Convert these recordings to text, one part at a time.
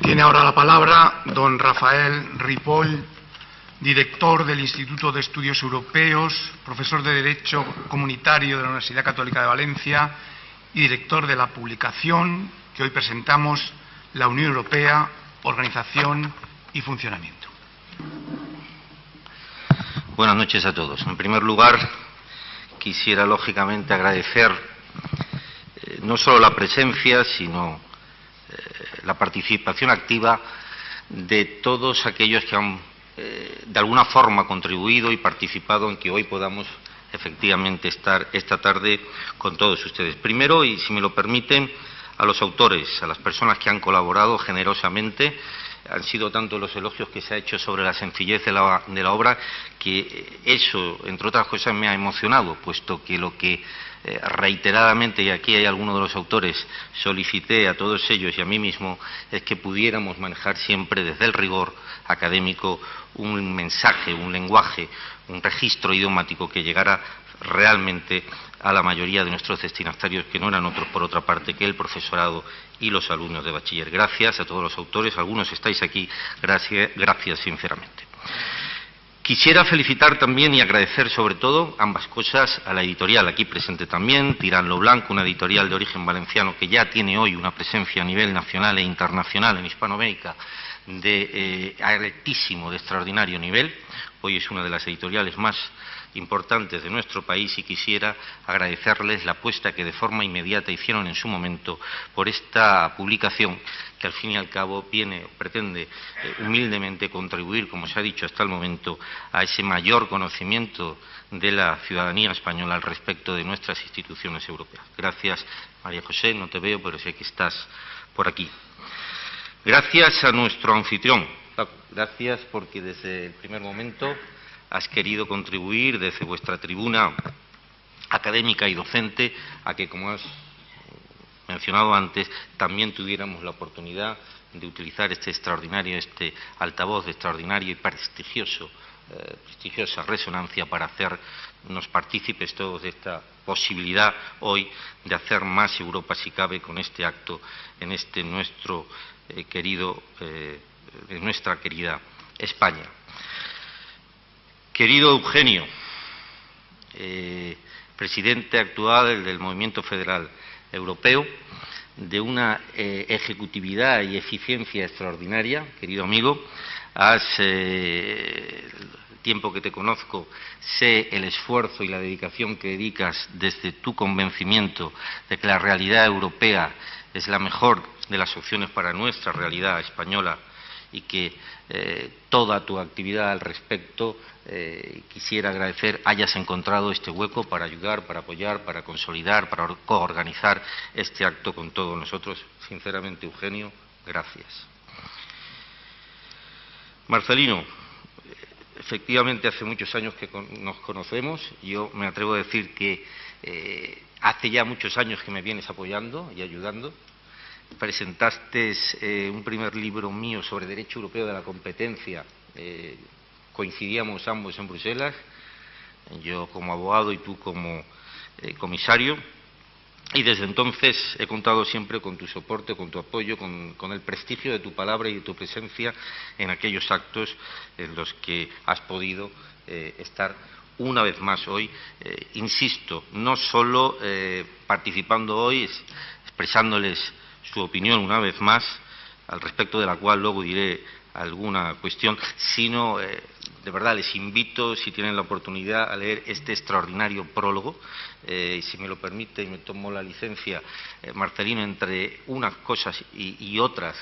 Tiene ahora la palabra don Rafael Ripoll, director del Instituto de Estudios Europeos, profesor de Derecho Comunitario de la Universidad Católica de Valencia y director de la publicación que hoy presentamos, La Unión Europea, Organización y Funcionamiento. Buenas noches a todos. En primer lugar, quisiera lógicamente agradecer no solo la presencia, sino la participación activa de todos aquellos que han de alguna forma contribuido y participado en que hoy podamos efectivamente estar esta tarde con todos ustedes. Primero, y si me lo permiten, a los autores, a las personas que han colaborado generosamente. Han sido tanto los elogios que se ha hecho sobre la sencillez de la obra, que eso, entre otras cosas, me ha emocionado, puesto que lo que reiteradamente, y aquí hay algunos de los autores, solicité a todos ellos y a mí mismo, es que pudiéramos manejar siempre desde el rigor académico un mensaje, un lenguaje, un registro idiomático que llegara realmente a la mayoría de nuestros destinatarios, que no eran otros, por otra parte, que el profesorado y los alumnos de bachiller. Gracias a todos los autores, algunos estáis aquí, gracias sinceramente. Quisiera felicitar también y agradecer sobre todo ambas cosas a la editorial aquí presente también, Tirán lo Blanco, una editorial de origen valenciano que ya tiene hoy una presencia a nivel nacional e internacional en Hispanoamérica de altísimo, de extraordinario nivel. Hoy es una de las editoriales más importantes de nuestro país y quisiera agradecerles la apuesta que de forma inmediata hicieron en su momento por esta publicación, que al fin y al cabo pretende humildemente contribuir, como se ha dicho hasta el momento, a ese mayor conocimiento de la ciudadanía española al respecto de nuestras instituciones europeas. Gracias, María José, no te veo, pero sé que estás por aquí. Gracias a nuestro anfitrión. Gracias porque desde el primer momento has querido contribuir desde vuestra tribuna académica y docente a que, como has mencionado antes, también tuviéramos la oportunidad de utilizar este altavoz de extraordinario y prestigiosa resonancia para hacernos partícipes todos de esta posibilidad hoy de hacer más Europa, si cabe, con este acto en nuestra querida España. Querido Eugenio, presidente actual del Movimiento Federal Europeo, de una ejecutividad y eficiencia extraordinaria, querido amigo, el tiempo que te conozco, sé el esfuerzo y la dedicación que dedicas desde tu convencimiento de que la realidad europea es la mejor de las opciones para nuestra realidad española y que toda tu actividad al respecto, quisiera agradecer, hayas encontrado este hueco para ayudar, para apoyar, para consolidar, para coorganizar este acto con todos nosotros. Sinceramente, Eugenio, gracias. Marcelino, efectivamente hace muchos años que nos conocemos. Yo me atrevo a decir que hace ya muchos años que me vienes apoyando y ayudando. Presentaste un primer libro mío sobre Derecho Europeo de la Competencia. Coincidíamos ambos en Bruselas, yo como abogado y tú como comisario, y desde entonces he contado siempre con tu soporte, con tu apoyo, con el prestigio de tu palabra y de tu presencia en aquellos actos en los que has podido estar una vez más hoy. Insisto, no solo participando hoy, expresándoles su opinión una vez más, al respecto de la cual luego diré alguna cuestión, sino de verdad les invito, si tienen la oportunidad, a leer este extraordinario prólogo. Si me lo permite y me tomo la licencia, Marcelino, entre unas cosas y otras,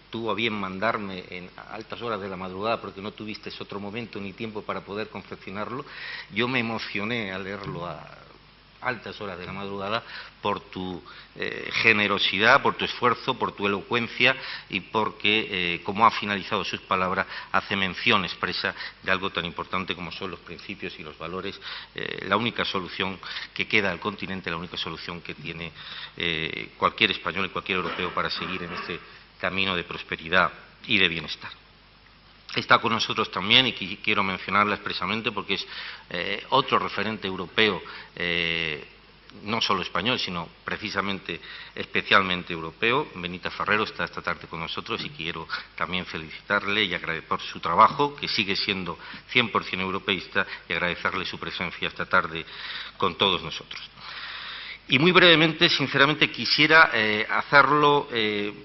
tuvo a bien mandarme en altas horas de la madrugada, porque no tuviste otro momento ni tiempo para poder confeccionarlo. Yo me emocioné al leerlo a altas horas de la madrugada por tu generosidad, por tu esfuerzo, por tu elocuencia y porque, como ha finalizado sus palabras, hace mención expresa de algo tan importante como son los principios y los valores, la única solución que queda al continente, la única solución que tiene cualquier español y cualquier europeo para seguir en este camino de prosperidad y de bienestar. Está con nosotros también, y quiero mencionarla expresamente porque es otro referente europeo no solo español, sino precisamente especialmente europeo. Benita Ferrero está esta tarde con nosotros y quiero también felicitarle y agradecer por su trabajo, que sigue siendo 100% europeísta, y agradecerle su presencia esta tarde con todos nosotros. Y muy brevemente, sinceramente, quisiera hacerlo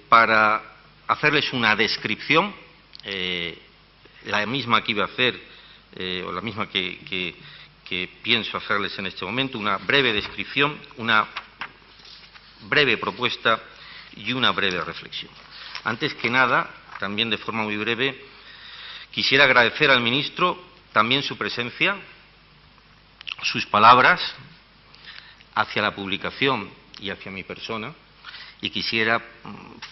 para hacerles una descripción, la misma que iba a hacer, o la misma que pienso hacerles en este momento, una breve descripción, una breve propuesta y una breve reflexión. Antes que nada, también de forma muy breve, quisiera agradecer al ministro también su presencia, sus palabras hacia la publicación y hacia mi persona, y quisiera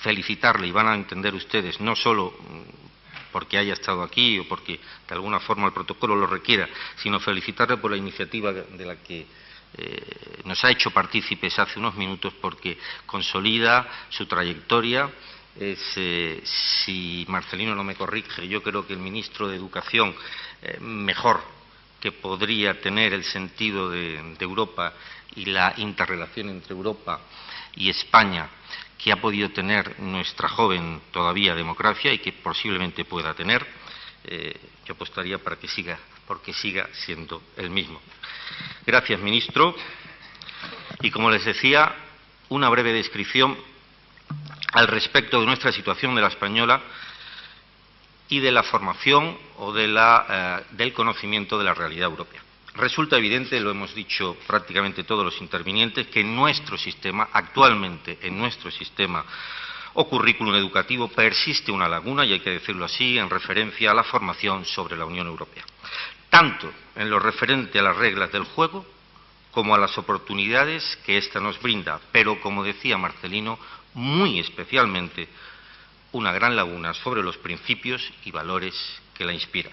felicitarle, y van a entender ustedes, no solo porque haya estado aquí o porque de alguna forma el protocolo lo requiera, sino felicitarle por la iniciativa de la que nos ha hecho partícipes hace unos minutos, porque consolida su trayectoria. Si Marcelino no me corrige, yo creo que el ministro de Educación mejor que podría tener el sentido de Europa y la interrelación entre Europa y España que ha podido tener nuestra joven todavía democracia y que posiblemente pueda tener, yo apostaría para que siga, porque siga siendo el mismo. Gracias, ministro. Y como les decía, una breve descripción al respecto de nuestra situación de la española y de la formación o del conocimiento de la realidad europea. Resulta evidente, lo hemos dicho prácticamente todos los intervinientes, que en nuestro sistema, actualmente en nuestro sistema o currículum educativo, persiste una laguna, y hay que decirlo así, en referencia a la formación sobre la Unión Europea. Tanto en lo referente a las reglas del juego como a las oportunidades que ésta nos brinda, pero, como decía Marcelino, muy especialmente una gran laguna sobre los principios y valores que la inspiran.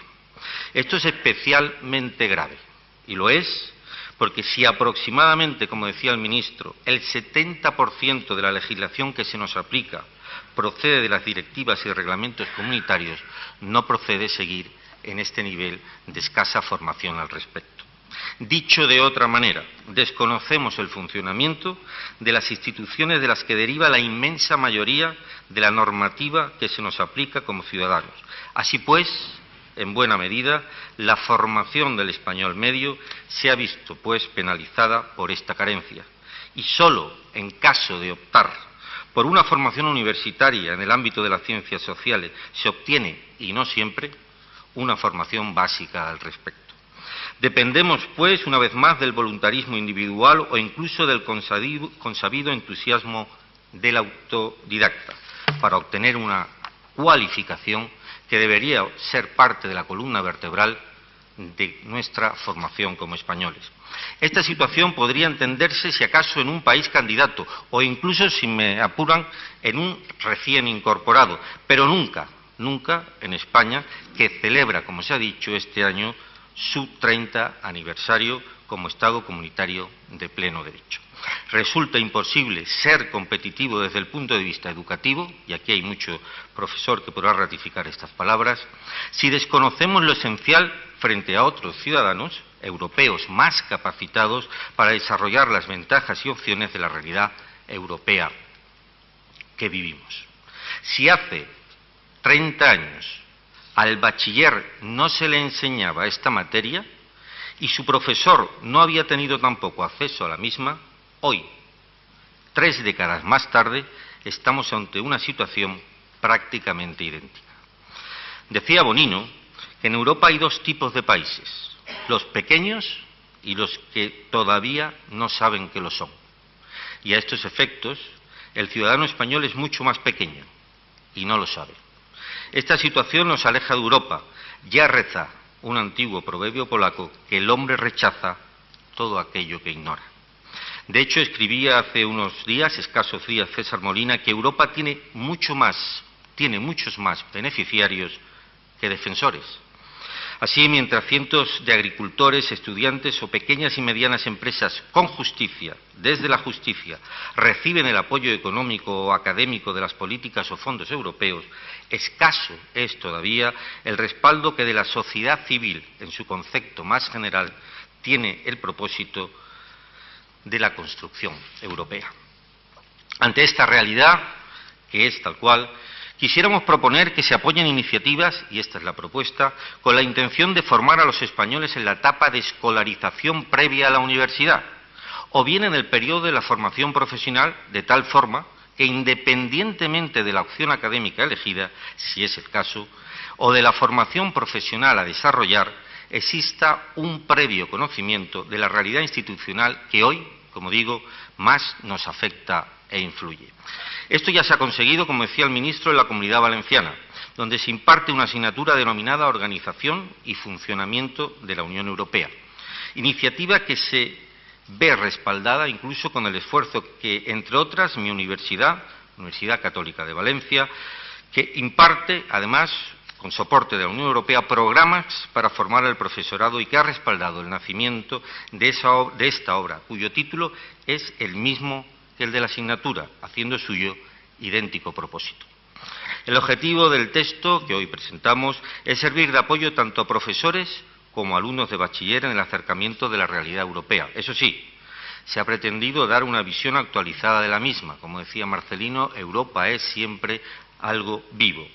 Esto es especialmente grave. Y lo es porque si aproximadamente, como decía el ministro, el 70% de la legislación que se nos aplica procede de las directivas y reglamentos comunitarios, no procede seguir en este nivel de escasa formación al respecto. Dicho de otra manera, desconocemos el funcionamiento de las instituciones de las que deriva la inmensa mayoría de la normativa que se nos aplica como ciudadanos. Así pues, en buena medida, la formación del español medio se ha visto, pues, penalizada por esta carencia. Y solo en caso de optar por una formación universitaria en el ámbito de las ciencias sociales se obtiene, y no siempre, una formación básica al respecto. Dependemos, pues, una vez más del voluntarismo individual o incluso del consabido entusiasmo del autodidacta para obtener una cualificación que debería ser parte de la columna vertebral de nuestra formación como españoles. Esta situación podría entenderse, si acaso, en un país candidato o incluso, si me apuran, en un recién incorporado, pero nunca en España, que celebra, como se ha dicho, este año su 30 aniversario como Estado comunitario de pleno derecho. Resulta imposible ser competitivo desde el punto de vista educativo, y aquí hay mucho profesor que podrá ratificar estas palabras, si desconocemos lo esencial frente a otros ciudadanos europeos más capacitados para desarrollar las ventajas y opciones de la realidad europea que vivimos. Si hace 30 años al bachiller no se le enseñaba esta materia y su profesor no había tenido tampoco acceso a la misma, hoy, 3 décadas más tarde, estamos ante una situación prácticamente idéntica. Decía Bonino que en Europa hay 2 tipos de países, los pequeños y los que todavía no saben que lo son. Y a estos efectos, el ciudadano español es mucho más pequeño y no lo sabe. Esta situación nos aleja de Europa. Ya reza un antiguo proverbio polaco que el hombre rechaza todo aquello que ignora. De hecho, escribía hace unos días, escasos días, César Molina, que Europa tiene muchos más beneficiarios que defensores. Así, mientras cientos de agricultores, estudiantes o pequeñas y medianas empresas con justicia, desde la justicia, reciben el apoyo económico o académico de las políticas o fondos europeos, escaso es todavía el respaldo que de la sociedad civil, en su concepto más general, tiene el propósito de la construcción europea. Ante esta realidad, que es tal cual, quisiéramos proponer que se apoyen iniciativas, y esta es la propuesta, con la intención de formar a los españoles en la etapa de escolarización previa a la universidad, o bien en el periodo de la formación profesional, de tal forma que, independientemente de la opción académica elegida, si es el caso, o de la formación profesional a desarrollar, exista un previo conocimiento de la realidad institucional que hoy, como digo, más nos afecta e influye. Esto ya se ha conseguido, como decía el ministro, en la Comunidad Valenciana, donde se imparte una asignatura denominada Organización y Funcionamiento de la Unión Europea, iniciativa que se ve respaldada incluso con el esfuerzo que, entre otras, mi universidad, Universidad Católica de Valencia, que imparte, además, con soporte de la Unión Europea, programas para formar al profesorado y que ha respaldado el nacimiento de esta obra, cuyo título es el mismo que el de la asignatura, haciendo suyo idéntico propósito. El objetivo del texto que hoy presentamos es servir de apoyo tanto a profesores como a alumnos de bachiller en el acercamiento de la realidad europea. Eso sí, se ha pretendido dar una visión actualizada de la misma. Como decía Marcelino, Europa es siempre algo vivo.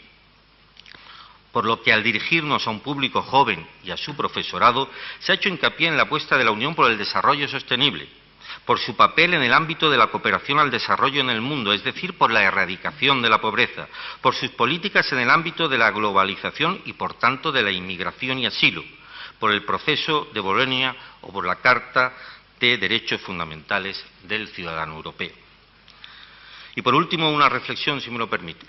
Por lo que, al dirigirnos a un público joven y a su profesorado, se ha hecho hincapié en la apuesta de la Unión por el desarrollo sostenible, por su papel en el ámbito de la cooperación al desarrollo en el mundo, es decir, por la erradicación de la pobreza, por sus políticas en el ámbito de la globalización y, por tanto, de la inmigración y asilo, por el proceso de Bolonia o por la Carta de Derechos Fundamentales del Ciudadano Europeo. Y, por último, una reflexión, si me lo permite.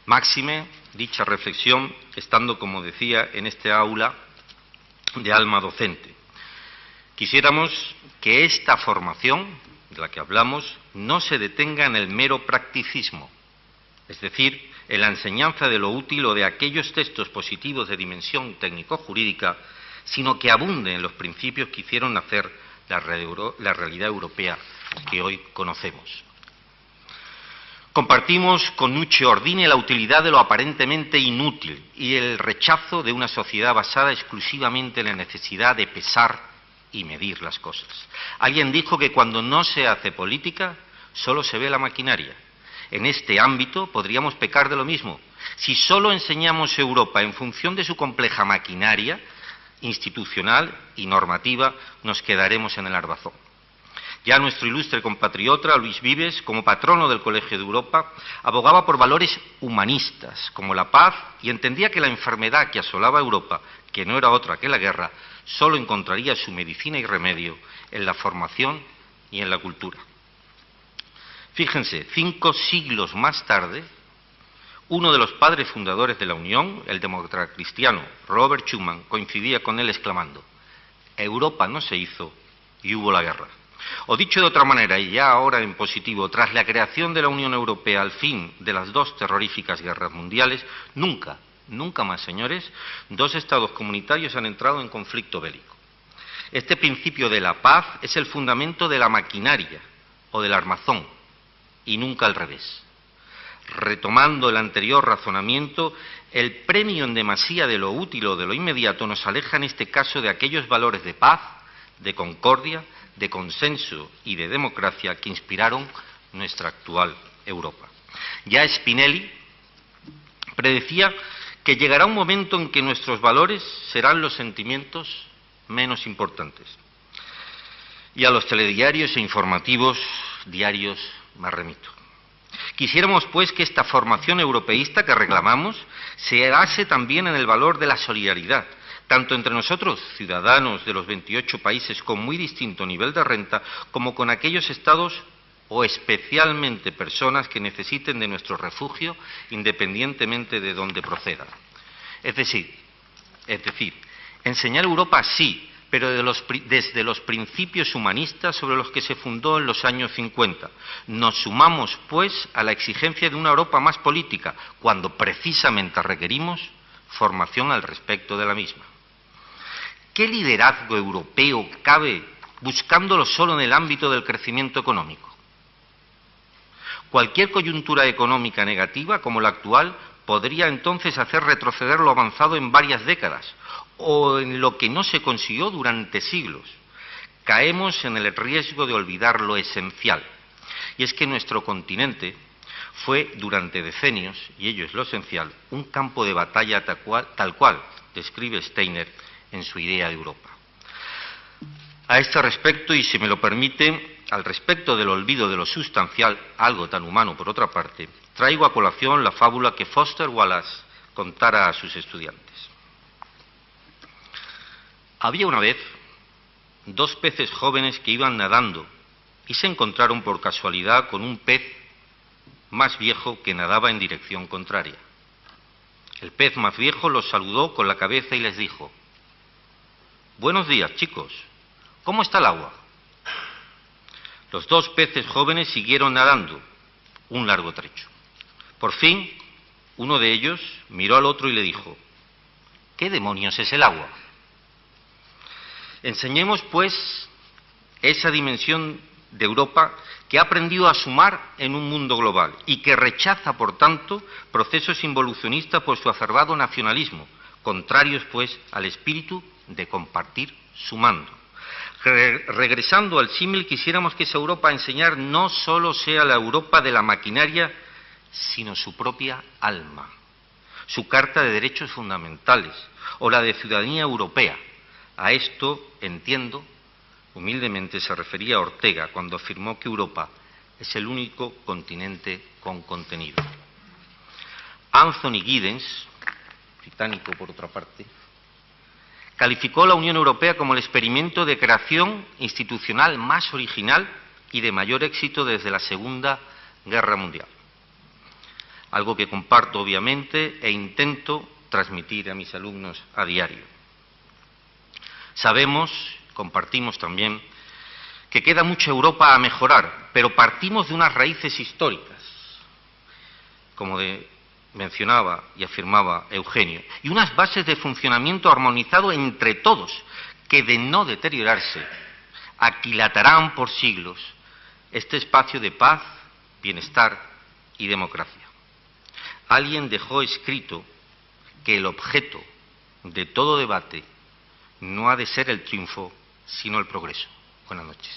Máxime dicha reflexión estando, como decía, en este aula de alma docente. Quisiéramos que esta formación de la que hablamos no se detenga en el mero practicismo, es decir, en la enseñanza de lo útil o de aquellos textos positivos de dimensión técnico-jurídica, sino que abunde en los principios que hicieron nacer la realidad europea que hoy conocemos. Compartimos con Nuccio Ordine la utilidad de lo aparentemente inútil y el rechazo de una sociedad basada exclusivamente en la necesidad de pesar y medir las cosas. Alguien dijo que cuando no se hace política, solo se ve la maquinaria. En este ámbito podríamos pecar de lo mismo. Si solo enseñamos Europa en función de su compleja maquinaria institucional y normativa, nos quedaremos en el Arvazón. Ya nuestro ilustre compatriota Luis Vives, como patrono del Colegio de Europa, abogaba por valores humanistas, como la paz, y entendía que la enfermedad que asolaba a Europa, que no era otra que la guerra, solo encontraría su medicina y remedio en la formación y en la cultura. Fíjense, 5 siglos más tarde, uno de los padres fundadores de la Unión, el demócrata cristiano Robert Schuman, coincidía con él exclamando: Europa no se hizo y hubo la guerra. O dicho de otra manera, y ya ahora en positivo, tras la creación de la Unión Europea al fin de las 2 terroríficas guerras mundiales, nunca más, señores, 2 estados comunitarios han entrado en conflicto bélico. Este principio de la paz es el fundamento de la maquinaria o del armazón, y nunca al revés. Retomando el anterior razonamiento, el premio en demasía de lo útil o de lo inmediato nos aleja en este caso de aquellos valores de paz, de concordia, de consenso y de democracia que inspiraron nuestra actual Europa. Ya Spinelli predecía que llegará un momento en que nuestros valores serán los sentimientos menos importantes. Y a los telediarios e informativos diarios me remito. Quisiéramos, pues, que esta formación europeísta que reclamamos se base también en el valor de la solidaridad, tanto entre nosotros, ciudadanos de los 28 países con muy distinto nivel de renta, como con aquellos estados o especialmente personas que necesiten de nuestro refugio independientemente de dónde procedan. Es decir, enseñar Europa sí, pero desde los principios humanistas sobre los que se fundó en los años 50. Nos sumamos, pues, a la exigencia de una Europa más política, cuando precisamente requerimos formación al respecto de la misma. ¿Qué liderazgo europeo cabe buscándolo solo en el ámbito del crecimiento económico? Cualquier coyuntura económica negativa, como la actual, podría entonces hacer retroceder lo avanzado en varias décadas, o en lo que no se consiguió durante siglos. Caemos en el riesgo de olvidar lo esencial, y es que nuestro continente fue durante decenios, y ello es lo esencial, un campo de batalla tal cual describe Steiner en su idea de Europa. A este respecto, y si me lo permite, al respecto del olvido de lo sustancial, algo tan humano por otra parte, traigo a colación la fábula que Foster Wallace contara a sus estudiantes. Había una vez dos peces jóvenes que iban nadando y se encontraron por casualidad con un pez más viejo que nadaba en dirección contraria. El pez más viejo los saludó con la cabeza y les dijo: «Buenos días, chicos. ¿Cómo está el agua?». Los dos peces jóvenes siguieron nadando un largo trecho. Por fin, uno de ellos miró al otro y le dijo: «¿Qué demonios es el agua?». Enseñemos, pues, esa dimensión de Europa que ha aprendido a sumar en un mundo global y que rechaza, por tanto, procesos involucionistas por su acerbado nacionalismo, contrarios, pues, al espíritu de compartir sumando. Regresando al símil, quisiéramos que esa Europa a enseñar no solo sea la Europa de la maquinaria, sino su propia alma, su Carta de Derechos Fundamentales o la de Ciudadanía Europea. A esto, entiendo, humildemente se refería Ortega cuando afirmó que Europa es el único continente con contenido. Anthony Giddens, británico por otra parte, calificó la Unión Europea como el experimento de creación institucional más original y de mayor éxito desde la Segunda Guerra Mundial. Algo que comparto, obviamente, e intento transmitir a mis alumnos a diario. Sabemos, compartimos también, que queda mucha Europa a mejorar, pero partimos de unas raíces históricas, como mencionaba y afirmaba Eugenio, y unas bases de funcionamiento armonizado entre todos, que de no deteriorarse, aquilatarán por siglos este espacio de paz, bienestar y democracia. Alguien dejó escrito que el objeto de todo debate no ha de ser el triunfo, sino el progreso. Buenas noches.